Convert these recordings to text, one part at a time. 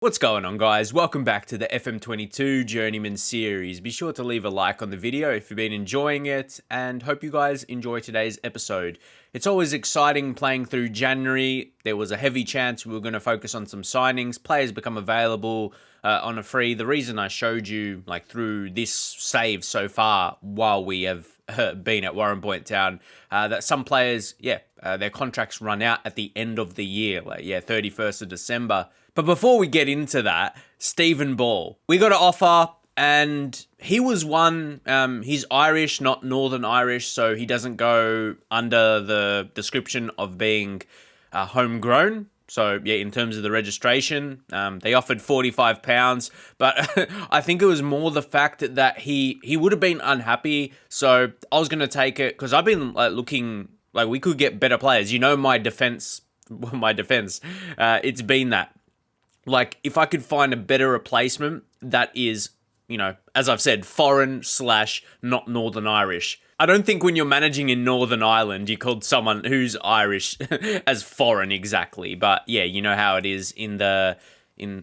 What's going on, guys? Welcome back to the FM22 Journeyman series. Be sure to leave a like on the video if you've been enjoying it, and hope you guys enjoy today's episode. It's always exciting playing through January. There was a heavy chance we were going to focus on some signings. Players become available on a free. The reason I showed you through this save so far while we have been at Warrenpoint Town, that some players, their contracts run out at the end of the year, 31st of December. But before we get into that, Stephen Ball, we got an offer, and he was one, he's Irish, not Northern Irish, so he doesn't go under the description of being homegrown. So, in terms of the registration, they offered £45, but I think it was more the fact that he would have been unhappy, so I was going to take it, because I've been looking, we could get better players. You know my defense, it's been that. If I could find a better replacement that is, as I've said, foreign / not Northern Irish. I don't think when you're managing in Northern Ireland, you called someone who's Irish as foreign exactly. But yeah, you know how it is in the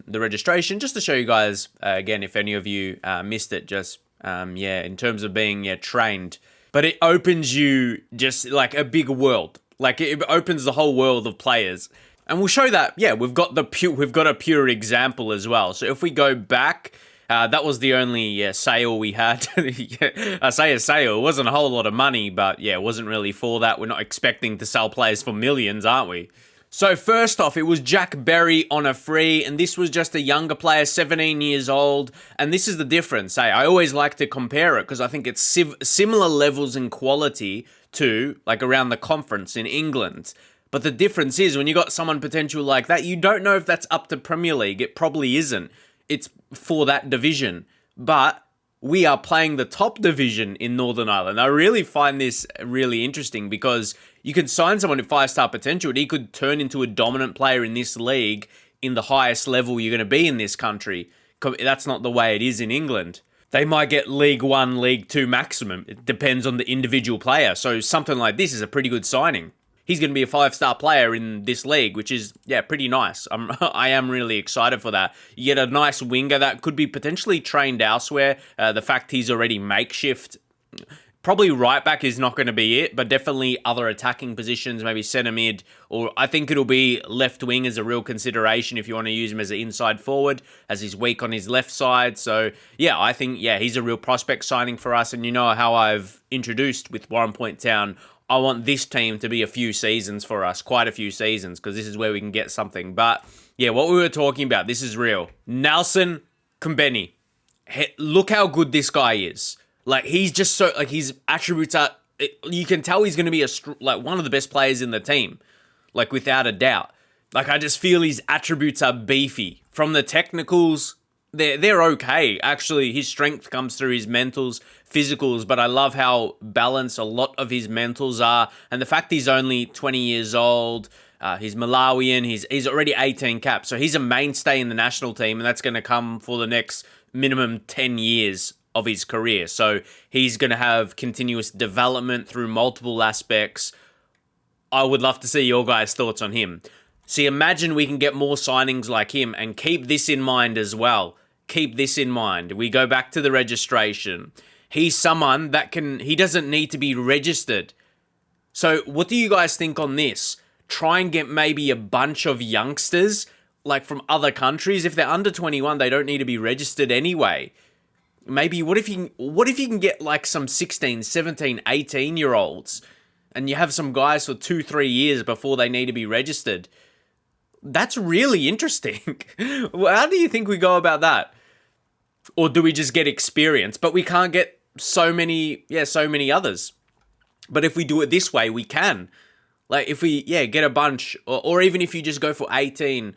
registration. Just to show you guys, again, if any of you missed it, just, in terms of being trained. But it opens you just a big world. It opens the whole world of players. And we'll show that, we've got a pure example as well. So if we go back, that was the only sale we had. I say a sale, it wasn't a whole lot of money, but it wasn't really for that. We're not expecting to sell players for millions, aren't we? So first off, it was Jack Berry on a free, and this was just a younger player, 17 years old. And this is the difference. I always like to compare it because I think it's similar levels in quality to around the conference in England. But the difference is when you got someone potential like that, you don't know if that's up to Premier League. It probably isn't. It's for that division. But we are playing the top division in Northern Ireland. I really find this really interesting because you could sign someone with 5-star potential and he could turn into a dominant player in this league in the highest level you're going to be in this country. That's not the way it is in England. They might get League 1, League 2 maximum. It depends on the individual player. So something like this is a pretty good signing. He's going to be a 5-star player in this league, which is, pretty nice. I am really excited for that. You get a nice winger that could be potentially trained elsewhere. The fact he's already makeshift, probably right back is not going to be it, but definitely other attacking positions, maybe centre mid, or I think it'll be left wing as a real consideration if you want to use him as an inside forward, as he's weak on his left side. So, I think, he's a real prospect signing for us. And you know how I've introduced with Warrenpoint Town, I want this team to be a few seasons for us, quite a few seasons, because this is where we can get something. But, what we were talking about, this is real. Nelson Kumbeni. Look how good this guy is. He's just so, his attributes are, you can tell he's going to be one of the best players in the team. Without a doubt. I just feel his attributes are beefy. From the technicals, they're okay. Actually, his strength comes through his mentals, physicals, but I love how balanced a lot of his mentals are. And the fact he's only 20 years old, he's Malawian, he's already 18 caps. So he's a mainstay in the national team, and that's going to come for the next minimum 10 years of his career. So he's going to have continuous development through multiple aspects. I would love to see your guys' thoughts on him. See, imagine we can get more signings like him, and keep this in mind as well. Keep this in mind. We go back to the registration. He's someone that he doesn't need to be registered. So what do you guys think on this? Try and get maybe a bunch of youngsters, from other countries. If they're under 21, they don't need to be registered anyway. Maybe, what if you can get some 16, 17, 18-year-olds, and you have some guys for 2-3 years before they need to be registered? That's really interesting. How do you think we go about that? Or do we just get experience? But we can't get so many others. But if we do it this way, we can. If we, get a bunch, or even if you just go for 18,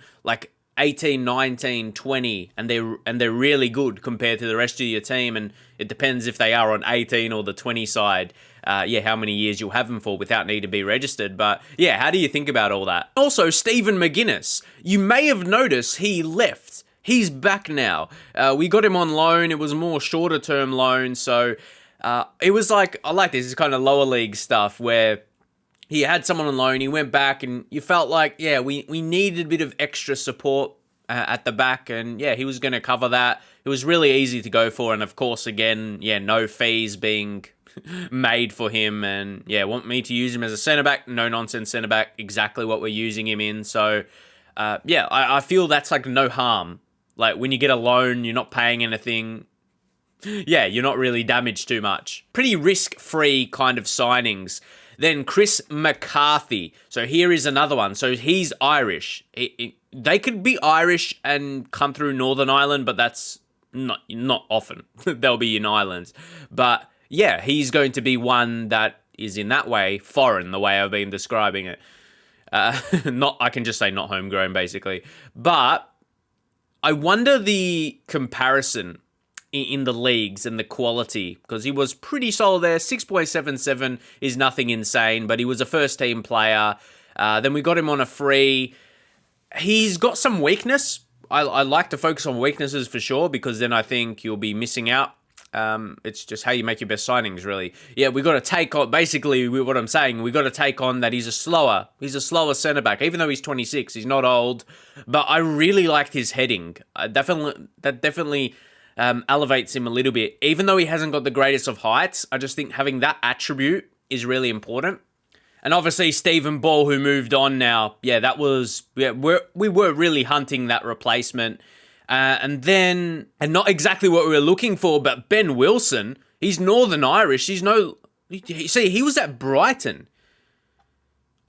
18, 19, 20, and they're really good compared to the rest of your team, and it depends if they are on 18 or the 20 side, how many years you'll have them for without needing to be registered. But how do you think about all that? Also, Stephen McGuinness, you may have noticed he left. He's back now. We got him on loan. It was a more shorter term loan, so it was I like this. It's kind of lower league stuff where he had someone on loan, he went back, and you felt we needed a bit of extra support at the back, and yeah, he was going to cover that. It was really easy to go for, and of course, again, yeah, no fees being made for him, and yeah, want me to use him as a centre back, no nonsense centre back, exactly what we're using him in. So yeah, I feel that's like no harm. Like when you get a loan, you're not paying anything. Yeah, you're not really damaged too much. Pretty risk-free kind of signings. Then Chris McCarthy. So here is another one. So he's Irish. They could be Irish and come through Northern Ireland, but that's not often. They'll be in Ireland. But yeah, he's going to be one that is in that way foreign, the way I've been describing it. I can just say not homegrown, basically. But I wonder the comparison in the leagues and the quality, because he was pretty solid there. 6.77 is nothing insane, but he was a first-team player. Then we got him on a free. He's got some weakness. I like to focus on weaknesses for sure, because then I think you'll be missing out. It's just how you make your best signings, really. Yeah, we got to take on, basically what I'm saying, we got to take on that he's a slower centre-back, even though he's 26, he's not old, but I really liked his heading. That definitely elevates him a little bit. Even though he hasn't got the greatest of heights, I just think having that attribute is really important. And obviously Stephen Ball, who moved on now, yeah, that was, yeah, we were really hunting that replacement. And not exactly what we were looking for, but Ben Wilson, he's Northern Irish. He was at Brighton.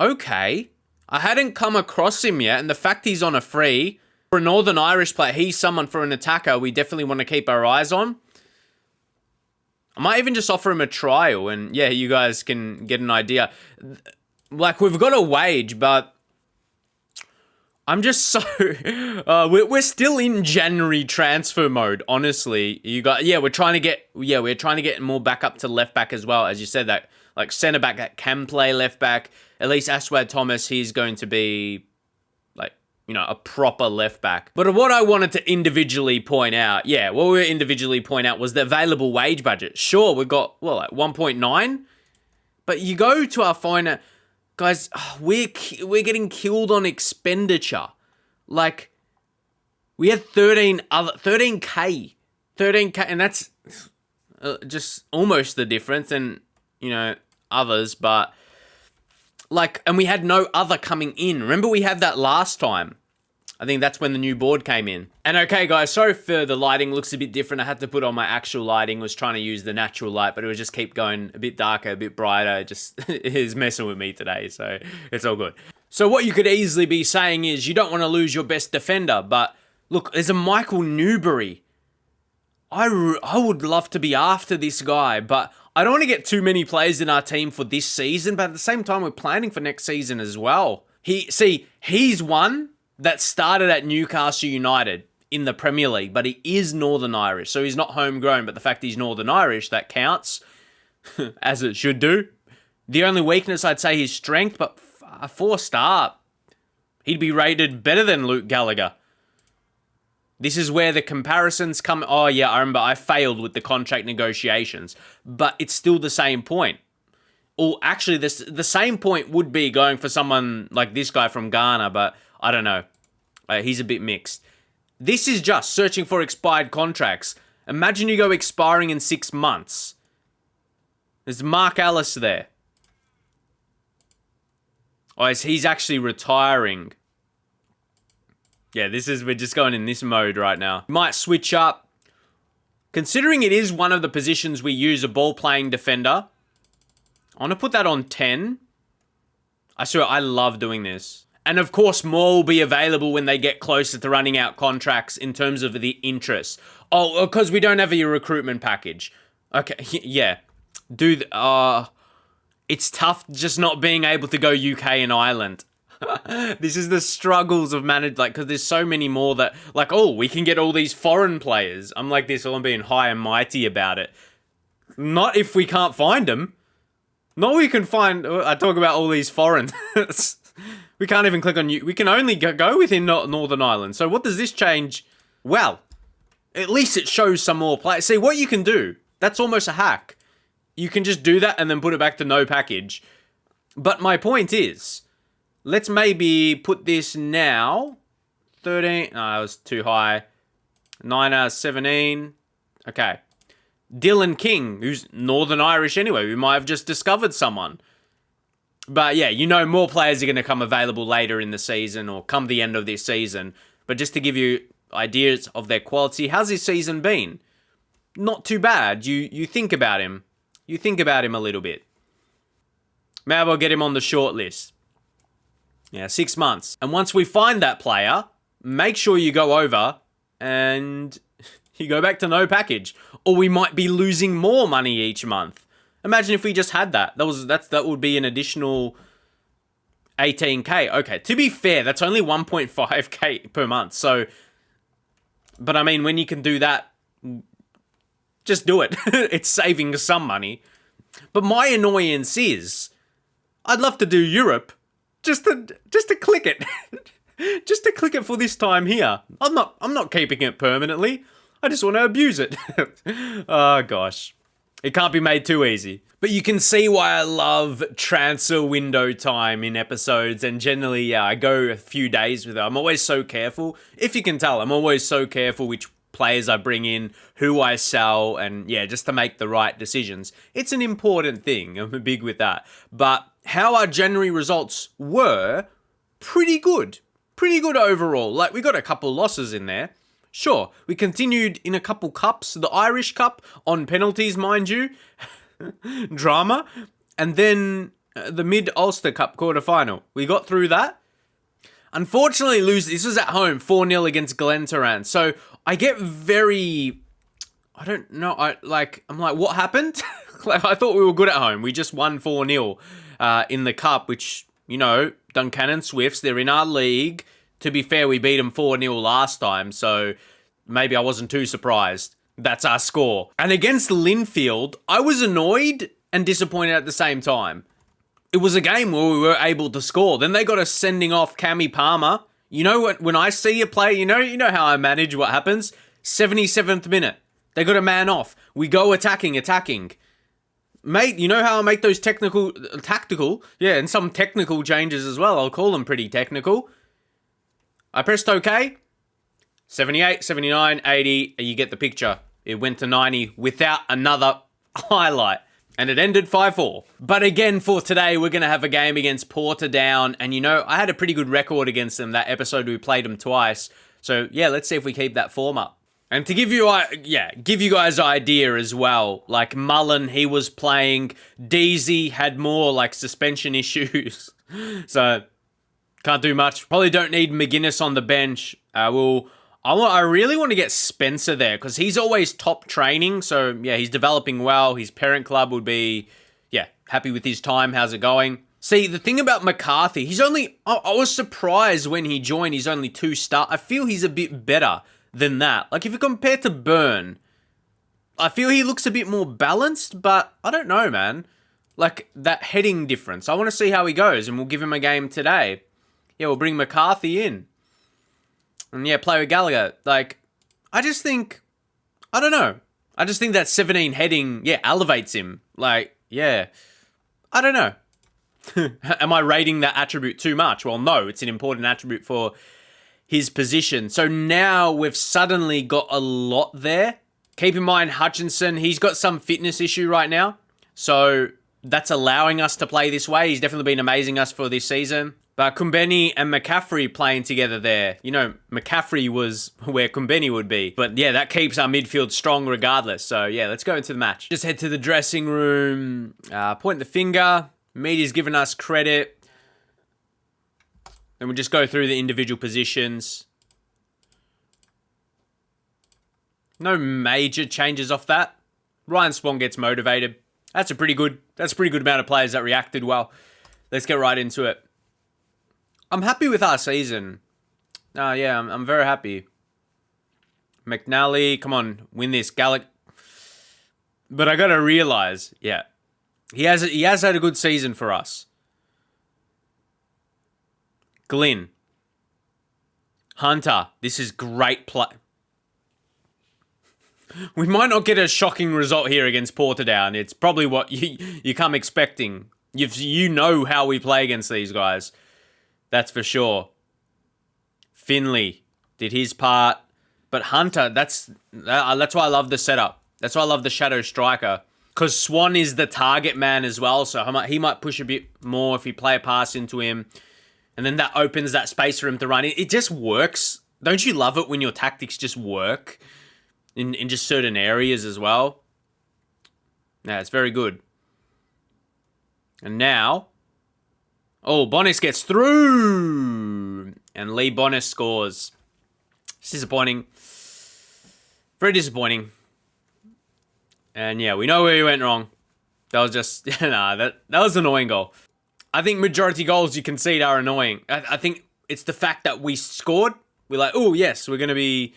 Okay. I hadn't come across him yet, and the fact he's on a free, for a Northern Irish player, he's someone for an attacker we definitely want to keep our eyes on. I might even just offer him a trial, and yeah, you guys can get an idea. Like, we've got a wage, but I'm just so... we're still in January transfer mode, honestly. We're trying to get more back up to left back as well, as you said, that like centre back that can play left back. At least Aswad Thomas, he's going to be like, you know, a proper left back. But what I wanted to individually point out, was the available wage budget. Sure, we've got, well, like 1.9, but you go to our finer... Guys, we're getting killed on expenditure. Like, we had 13K, and that's just almost the difference, and, you know, others, but, like, and we had no other coming in. Remember we had that last time? I think that's when the new board came in. And okay, guys, sorry for the lighting. Looks a bit different. I had to put on my actual lighting. Was trying to use the natural light, but it would just keep going a bit darker, a bit brighter. It just is messing with me today, so it's all good. So what you could easily be saying is you don't want to lose your best defender, but look, there's a Michael Newbury. I would love to be after this guy, but I don't want to get too many players in our team for this season, but at the same time, we're planning for next season as well. He's one that started at Newcastle United in the Premier League, but he is Northern Irish, so he's not homegrown, but the fact he's Northern Irish, that counts, as it should do. The only weakness, I'd say, his strength, but a 4-star, he'd be rated better than Luke Gallagher. This is where the comparisons come. Oh, yeah, I remember I failed with the contract negotiations, but it's still the same point. Or actually, the same point would be going for someone like this guy from Ghana, but I don't know. He's a bit mixed. This is just searching for expired contracts. Imagine you go expiring in 6 months. There's Mark Ellis there. Oh, he's actually retiring. Yeah, we're just going in this mode right now. Might switch up. Considering it is one of the positions we use, a ball-playing defender, I want to put that on 10. I swear, I love doing this. And of course, more will be available when they get closer to running out contracts in terms of the interest. Oh, because we don't have a recruitment package. Okay, yeah. It's tough just not being able to go UK and Ireland. This is the struggles of managed, like, because there's so many more that, like, oh, we can get all these foreign players. I'm like this, I'm being high and mighty about it. Not if we can't find them. Not we can find, I talk about all these foreign. We can't even click on you. We can only go within Northern Ireland. So what does this change? Well, at least it shows some more players. See, what you can do, that's almost a hack. You can just do that and then put it back to no package. But my point is, let's maybe put this now 13. No, that was too high. 9 out of 17. Okay. Dylan King, who's Northern Irish anyway. We might have just discovered someone. But yeah, you know more players are going to come available later in the season or come the end of this season. But just to give you ideas of their quality, how's his season been? Not too bad. You think about him. You think about him a little bit. Maybe we'll get him on the short list. Yeah, 6 months. And once we find that player, make sure you go over and you go back to no package. Or we might be losing more money each month. Imagine if we just had that. That would be an additional 18k. Okay, to be fair, that's only 1.5k per month. So, but I mean, when you can do that, just do it. It's saving some money. But my annoyance is, I'd love to do Europe, just to click it, just to click it for this time here. I'm not keeping it permanently. I just want to abuse it. Oh gosh, it can't be made too easy. But you can see why I love transfer window time in episodes, and generally, yeah, I go a few days with it. I'm always so careful. If you can tell, I'm always so careful which players I bring in, who I sell, and yeah, just to make the right decisions. It's an important thing. I'm big with that. But how our January results were, pretty good. Pretty good overall. Like, we got a couple losses in there. Sure, we continued in a couple cups. The Irish Cup on penalties, mind you. Drama. And then the Mid-Ulster Cup quarterfinal. We got through that. Unfortunately, this was at home, 4-0 against Glentoran. So I get very, I don't know, I'm like, what happened? Like, I thought we were good at home. We just won 4-0 in the cup, which, you know, Duncannon Swifts, they're in our league. To be fair, we beat them 4-0 last time, so maybe I wasn't too surprised. That's our score. And against Linfield, I was annoyed and disappointed at the same time. It was a game where we were able to score. Then they got us sending off Cammy Palmer. You know what? When I see a play, you know how I manage what happens? 77th minute. They got a man off. We go attacking. Mate, you know how I make those tactical, and some technical changes as well. I'll call them pretty technical. I pressed OK. 78, 79, 80, and you get the picture. It went to 90 without another highlight. And it ended 5-4. But again, for today, we're going to have a game against Portadown. And you know, I had a pretty good record against them. That episode, we played them twice. So yeah, let's see if we keep that form up. And to give you guys an idea as well, like Mullen, he was playing. Deasy had more like suspension issues. So can't do much. Probably don't need McGuinness on the bench. I really want to get Spencer there because he's always top training. So, yeah, he's developing well. His parent club would be, happy with his time. How's it going? See, the thing about McCarthy, I was surprised when he joined. He's only 2 star. I feel he's a bit better than that. Like, if you compare to Byrne, I feel he looks a bit more balanced, but I don't know, man. Like, that heading difference. I want to see how he goes, and we'll give him a game today. Yeah, we'll bring McCarthy in. And yeah, play with Gallagher. Like, I don't know. I just think that 17 heading, elevates him. Like, yeah. I don't know. Am I rating that attribute too much? Well, no, it's an important attribute for his position. So now we've suddenly got a lot there. Keep in mind, Hutchinson, he's got some fitness issue right now. So that's allowing us to play this way. He's definitely been amazing us for this season. But Kumbeni and McCaffrey playing together there. You know, McCaffrey was where Kumbeni would be. But yeah, that keeps our midfield strong regardless. So yeah, let's go into the match. Just head to the dressing room. Point the finger. Meaty's given us credit. Then we'll just go through the individual positions. No major changes off that. Ryan Swan gets motivated. That's a pretty good amount of players that reacted well. Let's get right into it. I'm happy with our season. I'm very happy. McNally, come on, win this. Gallic. But I gotta realize, he has had a good season for us. Glynn. Hunter, this is great play. We might not get a shocking result here against Portadown. It's probably what you come expecting. You know how we play against these guys. That's for sure. Finley. did his part. But Hunter, that's why I love the setup. That's why I love the Shadow Striker. Because Swan is the target man as well, so he might push a bit more if you play a pass into him. And then that opens that space for him to run. It just works. Don't you love it when your tactics just work in just certain areas as well? Yeah, it's very good. And now, Bonis gets through. And Lee Bonis scores. It's disappointing. Very disappointing. And yeah, we know where we went wrong. That was just, that was an annoying goal. I think majority goals you concede are annoying. I think it's the fact that we scored. We're like, oh yes, we're going to be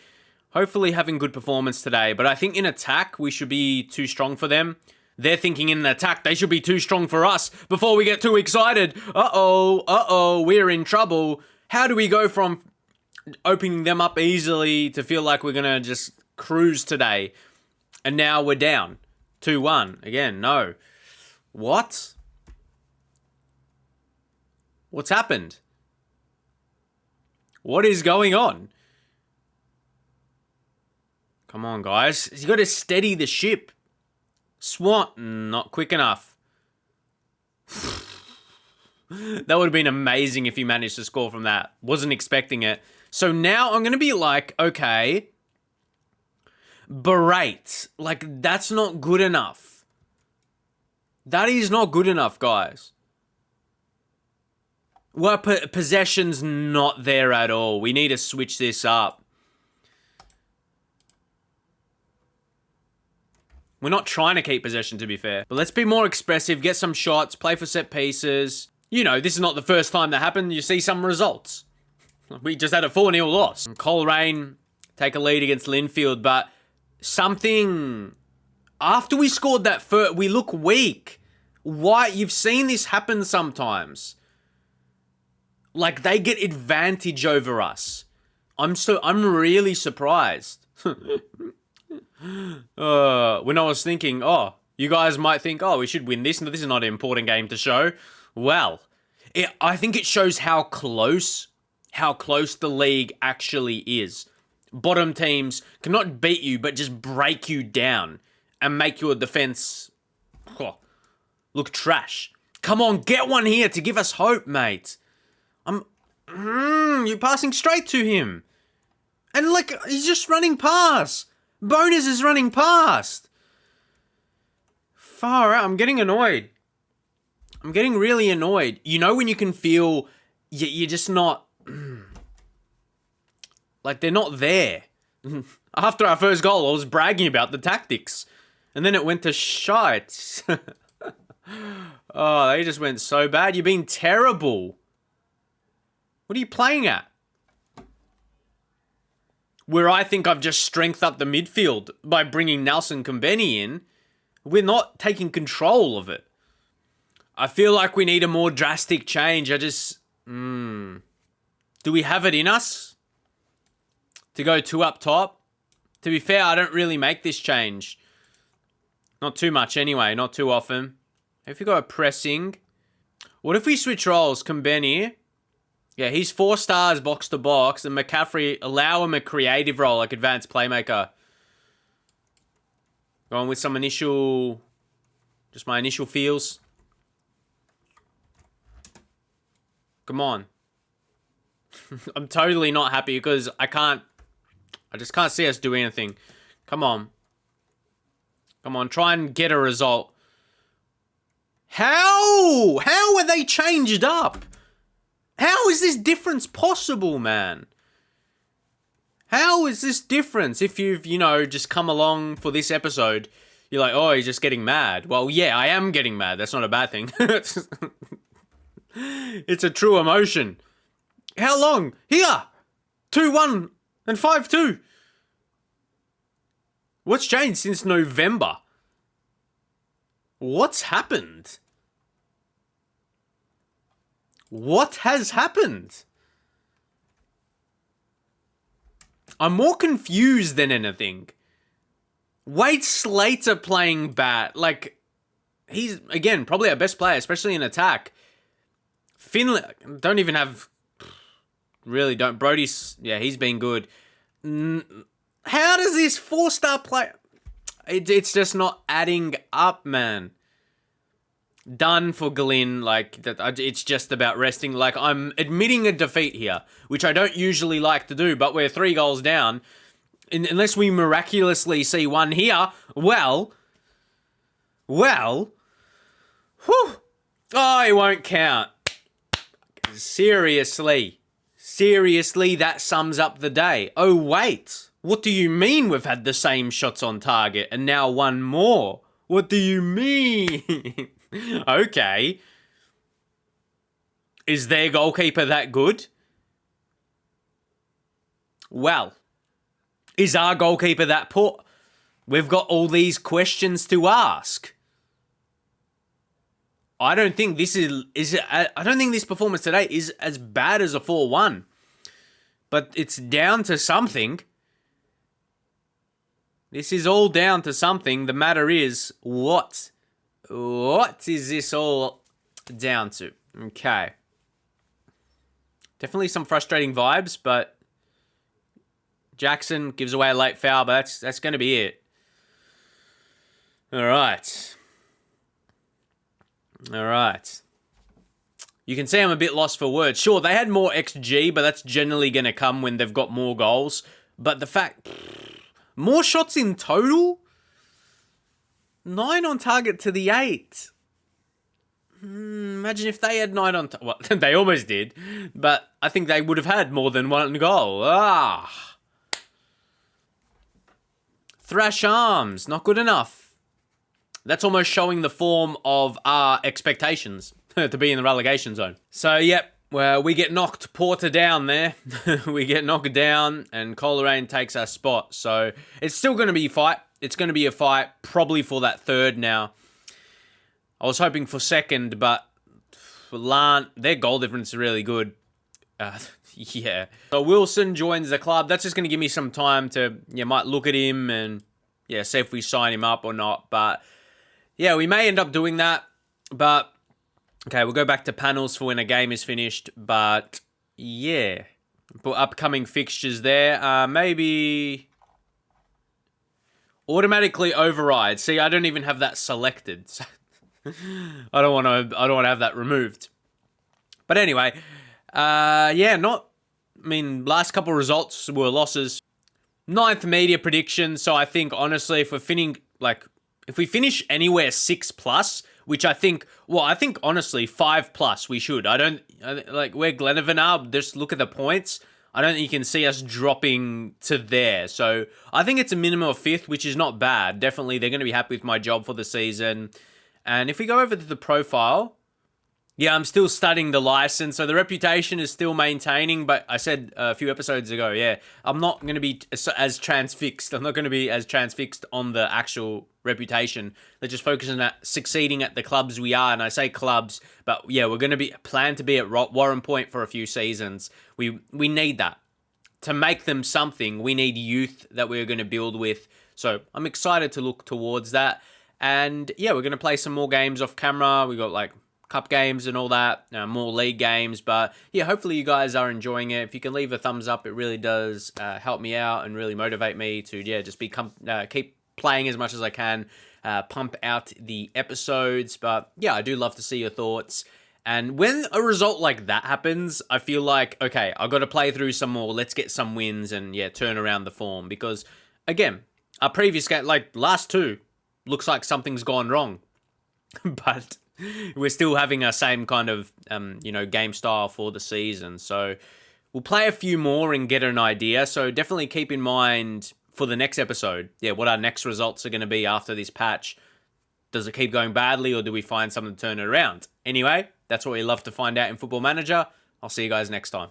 hopefully having good performance today. But I think in attack, we should be too strong for them. They're thinking in attack, they should be too strong for us before we get too excited. We're in trouble. How do we go from opening them up easily to feel like we're going to just cruise today? And now we're down 2-1. Again, no. What? What's happened? What is going on? Come on, guys. You got to steady the ship. Swan, not quick enough. That would have been amazing if you managed to score from that. Wasn't expecting it. So now I'm going to be like, okay, berate. Like, that's not good enough. That is not good enough, guys. Well, possession's not there at all. We need to switch this up. We're not trying to keep possession, to be fair. But let's be more expressive, get some shots, play for set pieces. You know, this is not the first time that happened. You see some results. We just had a 4-0 loss. Coleraine take a lead against Linfield, but something... After we scored that first, we look weak. Why? You've seen this happen sometimes. Like, they get advantage over us. I'm really surprised. When I was thinking, you guys might think, we should win this. No, this is not an important game to show. Well, I think it shows how close the league actually is. Bottom teams cannot beat you, but just break you down and make your defense look trash. Come on, get one here to give us hope, mate. You're passing straight to him. And look, he's just running past. Bonus is running past. Far out. I'm getting annoyed. I'm getting really annoyed. You know when you can feel you're just not... like, they're not there. After our first goal, I was bragging about the tactics. And then it went to shite. They just went so bad. You've been terrible. What are you playing at? Where I think I've just strengthened up the midfield by bringing Nelson Combeni in, we're not taking control of it. I feel like we need a more drastic change. Do we have it in us to go 2 up top? To be fair, I don't really make this change. Not too much anyway, not too often. If we go pressing, what if we switch roles? Combeni, yeah, he's 4 stars box to box, and McCaffrey, allow him a creative role like advanced playmaker. Going with some just my initial feels. Come on. I'm totally not happy because I just can't see us do anything. Come on. Come on, try and get a result. How? How are they changed up? How is this difference possible, man? How is this difference? If you've, just come along for this episode, you're like, oh, he's just getting mad. Well, yeah, I am getting mad. That's not a bad thing. It's a true emotion. How long? Here! 2-1 and 5-2. What's changed since November? What's happened? What has happened? I'm more confused than anything. Wade Slater playing bat. Like, he's, again, probably our best player, especially in attack. Finley, don't even have Really don't. Brody's, yeah, he's been good. How does this 4-star play... It's just not adding up, man. Done for Glyn. Like, it's just about resting. Like, I'm admitting a defeat here, which I don't usually like to do, but we're 3 goals down. Unless we miraculously see one here, well... Whew. Oh, it won't count. Seriously, that sums up the day. Oh, wait. What do you mean we've had the same shots on target and now one more? What do you mean? Okay. Is their goalkeeper that good? Well, is our goalkeeper that poor? We've got all these questions to ask. I don't think this I don't think this performance today is as bad as a 4-1. But it's down to something. This is all down to something. The matter is, what? What is this all down to? Okay. Definitely some frustrating vibes, but Jackson gives away a late foul, but that's going to be it. All right. You can see I'm a bit lost for words. Sure, they had more XG, but that's generally going to come when they've got more goals. But the fact... More shots in total? 9 on target to the 8. Imagine if they had 9 on... Well, they almost did. But I think they would have had more than 1 goal. Thrash Arms, not good enough. That's almost showing the form of our expectations to be in the relegation zone. So, yep. Well, we get knocked Portadown there. We get knocked down and Coleraine takes our spot. So, it's still going to be a fight. It's going to be a fight probably for that third now. I was hoping for second, but their goal difference is really good. Yeah. So, Wilson joins the club. That's just going to give me some time to, might look at him and, see if we sign him up or not. But, yeah, we may end up doing that. But... Okay, we'll go back to panels for when a game is finished, but yeah. For upcoming fixtures there, maybe automatically override. See, I don't even have that selected. So I don't want to have that removed. But anyway, last couple of results were losses. 9th media prediction, so I think honestly if we finish anywhere 6+, which I think honestly 5+ we should. Where Glenavon are, just look at the points. I don't think you can see us dropping to there. So I think it's a minimum of 5th, which is not bad. Definitely they're going to be happy with my job for the season. And if we go over to the profile, I'm still studying the license. So the reputation is still maintaining, but I said a few episodes ago, I'm not going to be as transfixed. I'm not going to be as transfixed on the actual reputation. They're just focusing on succeeding at the clubs we are. And I say clubs, but we're going to plan to be at Warrenpoint for a few seasons. We need that. To make them something, we need youth that we're going to build with. So I'm excited to look towards that. And we're going to play some more games off camera. We got cup games and all that, more league games, but hopefully you guys are enjoying it. If you can leave a thumbs up, it really does help me out and really motivate me to just keep playing as much as I can, pump out the episodes. But I do love to see your thoughts. And when a result like that happens, I feel like, okay, I've got to play through some more, let's get some wins and turn around the form, because again, our previous game, last 2, looks like something's gone wrong. But we're still having our same kind of, game style for the season. So we'll play a few more and get an idea. So definitely keep in mind for the next episode, what our next results are going to be after this patch. Does it keep going badly or do we find something to turn it around? Anyway, that's what we love to find out in Football Manager. I'll see you guys next time.